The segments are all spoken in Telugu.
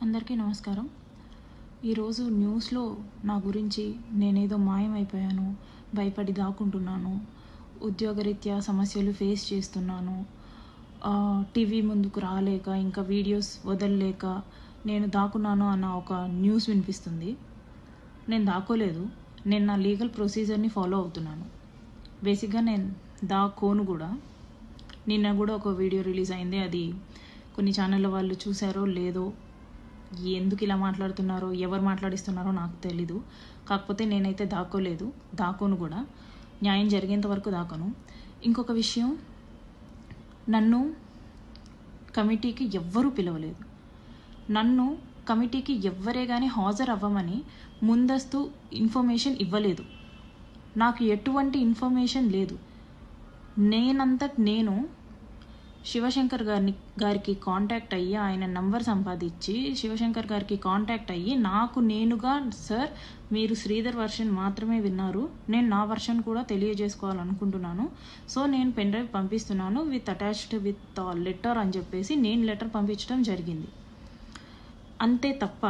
అందరికీ నమస్కారం. ఈరోజు న్యూస్లో నా గురించి నేనేదో మాయమైపోయాను, భయపడి దాక్కుంటున్నాను, ఉద్యోగరీత్యా సమస్యలు ఫేస్ చేస్తున్నాను, టీవీ ముందుకు రాలేక ఇంకా వీడియోస్ వదలలేక నేను దాక్కున్నాను అన్న ఒక న్యూస్ వినిపిస్తుంది. నేను దాక్కోలేదు. నేను నా లీగల్ ప్రొసీజర్ని ఫాలో అవుతున్నాను. బేసిక్గా నేను దాక్కోను కూడా. నిన్న కూడా ఒక వీడియో రిలీజ్ అయింది. అది కొన్ని ఛానళ్ళ వాళ్ళు చూసారో లేదో, ఎందుకు ఇలా మాట్లాడుతున్నారో, ఎవరు మాట్లాడిస్తున్నారో నాకు తెలీదు. కాకపోతే నేనైతే దాక్కోలేదు, దాక్కోను కూడా. న్యాయం జరిగేంత వరకు దాక్కను. ఇంకొక విషయం, నన్ను కమిటీకి ఎవ్వరూ పిలవలేదు. నన్ను కమిటీకి ఎవ్వరే కానీ హాజరు అవ్వమని ముందస్తు ఇన్ఫర్మేషన్ ఇవ్వలేదు. నాకు ఎటువంటి ఇన్ఫర్మేషన్ లేదు. నేను శివశంకర్ గారికి కాంటాక్ట్ అయ్యి, ఆయన నంబర్ సంపాదించి శివశంకర్ గారికి కాంటాక్ట్ అయ్యి నాకు నేనుగా, సార్ మీరు శ్రీధర్ వర్షన్ మాత్రమే విన్నారు, నేను నా వర్షన్ కూడా తెలియజేసుకోవాలనుకుంటున్నాను, సో నేను పెన్ డ్రైవ్ పంపిస్తున్నాను విత్ అటాచ్డ్ విత్ లెటర్ అని చెప్పేసి నేను లెటర్ పంపించడం జరిగింది. అంతే తప్ప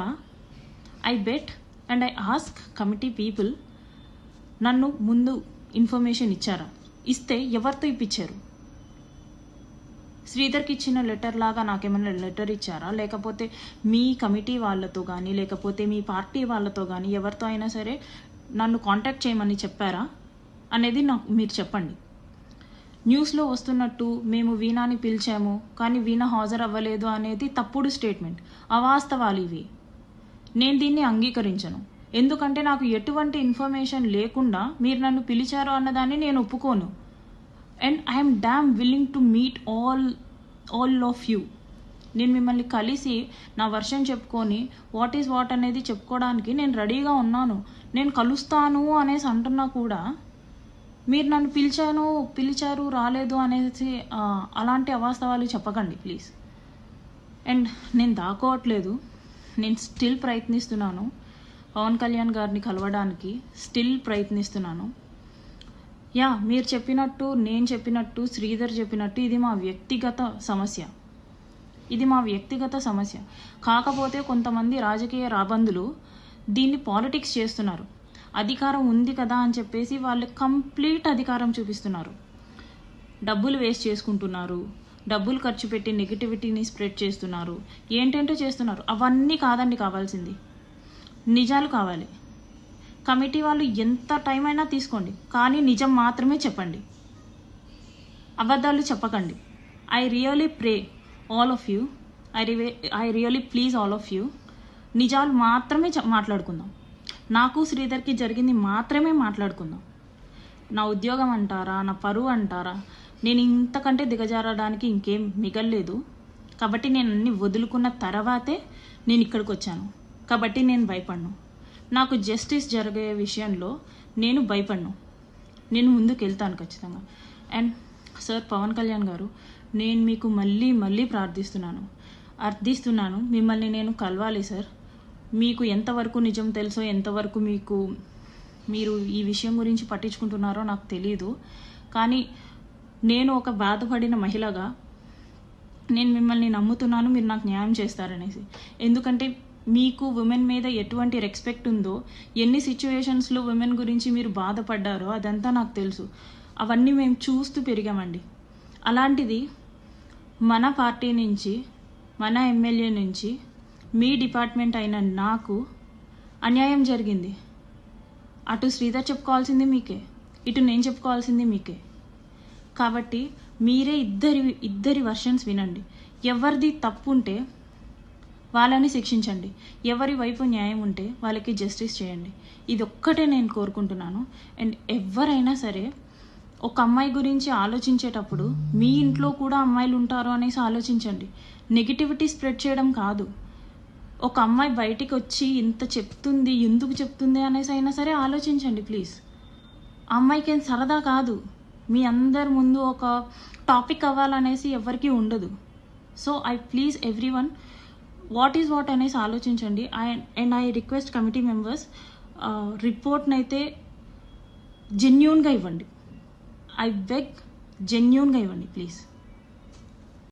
I bet and I ask committee people, నన్ను ముందు ఇన్ఫర్మేషన్ ఇచ్చారా? ఇస్తే ఎవరితో ఇప్పించారు? శ్రీధర్కి ఇచ్చిన లెటర్ లాగా నాకేమైనా లెటర్ ఇచ్చారా? లేకపోతే మీ కమిటీ వాళ్ళతో కానీ, లేకపోతే మీ పార్టీ వాళ్ళతో కానీ ఎవరితో అయినా సరే నన్ను కాంటాక్ట్ చేయమని చెప్పారా అనేది నాకు మీరు చెప్పండి. న్యూస్లో వస్తున్నట్టు మేము వీణాని పిలిచాము కానీ వీణ హాజరు అవ్వలేదు అనేది తప్పుడు స్టేట్మెంట్, అవాస్తవాలు ఇవి. నేను దీన్ని అంగీకరించను. ఎందుకంటే నాకు ఎటువంటి ఇన్ఫర్మేషన్ లేకుండా మీరు నన్ను పిలిచారు అన్నదాన్ని నేను ఒప్పుకోను. And I'm dam willing to meet all of you. నేను మిమ్మల్ని కలిసి నా వర్షన్ చెప్పుకొని వాట్ ఈజ్ వాట్ అనేది చెప్పుకోవడానికి నేను రెడీగా ఉన్నాను. నేను కలుస్తాను అనేసి అంటున్నా కూడా మీరు నన్ను పిలిచారు రాలేదు అనేసి అలాంటి అవాస్తవాలు చెప్పకండి ప్లీజ్. అండ్ నేను దాక్కోవట్లేదు. నేను స్టిల్ ప్రయత్నిస్తున్నాను పవన్ కళ్యాణ్ గారిని కలవడానికి, స్టిల్ ప్రయత్నిస్తున్నాను. మీరు చెప్పినట్టు, నేను చెప్పినట్టు, శ్రీధర్ చెప్పినట్టు ఇది మా వ్యక్తిగత సమస్య. కాకపోతే కొంతమంది రాజకీయ రాబందులు దీన్ని పాలిటిక్స్ చేస్తున్నారు. అధికారం ఉంది కదా అని చెప్పేసి వాళ్ళు కంప్లీట్ అధికారం చూపిస్తున్నారు. డబ్బులు వేస్ట్ చేసుకుంటున్నారు, డబ్బులు ఖర్చు పెట్టి నెగిటివిటీని స్ప్రెడ్ చేస్తున్నారు, ఏంటంటో చేస్తున్నారు. అవన్నీ కాదండి కావాల్సింది, నిజాలు కావాలి. కమిటీ వాళ్ళు ఎంత టైం అయినా తీసుకోండి, కానీ నిజం మాత్రమే చెప్పండి, అబద్ధాలు చెప్పకండి. I really pray all of you, I really please all of you, నిజాలు మాత్రమే మాట్లాడుకుందాం. నాకు శ్రీధర్కి జరిగింది మాత్రమే మాట్లాడుకుందాం. నా ఉద్యోగం అంటారా, నా పరువు అంటారా, నేను ఇంతకంటే దిగజారడానికి ఇంకేం మిగల్లేదు. కాబట్టి నేను అన్ని వదులుకున్న తర్వాతే నేను ఇక్కడికి వచ్చాను. కాబట్టి నేను భయపడను. నాకు జస్టిస్ జరిగే విషయంలో నేను భయపడను. నేను ముందుకు వెళ్తాను ఖచ్చితంగా. అండ్ సార్ పవన్ కళ్యాణ్ గారు, నేను మీకు మళ్ళీ అర్థిస్తున్నాను, మిమ్మల్ని నేను కలవాలి సార్. మీకు ఎంతవరకు నిజం తెలుసో, ఎంతవరకు మీరు ఈ విషయం గురించి పట్టించుకుంటున్నారో నాకు తెలీదు. కానీ నేను ఒక బాధపడిన మహిళగా నేను మిమ్మల్ని నమ్ముతున్నాను, మీరు నాకు న్యాయం చేస్తారనేసి. ఎందుకంటే మీకు ఉమెన్ మీద ఎటువంటి రెస్పెక్ట్ ఉందో, ఎన్ని సిచ్యువేషన్స్లో ఉమెన్ గురించి మీరు బాధపడ్డారో అదంతా నాకు తెలుసు. అవన్నీ మేము చూస్తూ పెరిగామండి. అలాంటిది మన పార్టీ నుంచి, మన ఎమ్మెల్యే నుంచి, మీ డిపార్ట్మెంట్ అయిన నాకు అన్యాయం జరిగింది. అటు శ్రీధర్ చెప్పుకోవాల్సింది మీకే, ఇటు నేను చెప్పుకోవాల్సింది మీకే. కాబట్టి మీరే ఇద్దరి వర్షన్స్ వినండి. ఎవరిది తప్పు ఉంటే వాళ్ళని శిక్షించండి, ఎవరి వైపు న్యాయం ఉంటే వాళ్ళకి జస్టిస్ చేయండి. ఇది ఒక్కటే నేను కోరుకుంటున్నాను. అండ్ ఎవరైనా సరే ఒక అమ్మాయి గురించి ఆలోచించేటప్పుడు మీ ఇంట్లో కూడా అమ్మాయిలు ఉంటారు అనేసి ఆలోచించండి. నెగిటివిటీ స్ప్రెడ్ చేయడం కాదు. ఒక అమ్మాయి బయటికి వచ్చి ఇంత చెప్తుంది, ఎందుకు చెప్తుంది అనేసి అయినా సరే ఆలోచించండి ప్లీజ్. ఆ అమ్మాయికి ఏం సరదా కాదు, మీ అందరి ముందు ఒక టాపిక్ అవ్వాలనేసి ఎవరికీ ఉండదు. So I please everyone, what is what అనేసి ఆలోచించండి. And I request committee members, రిపోర్ట్ని అయితే జెన్యూన్గా ఇవ్వండి. ఐ బెగ్, జెన్యూన్గా ఇవ్వండి ప్లీజ్.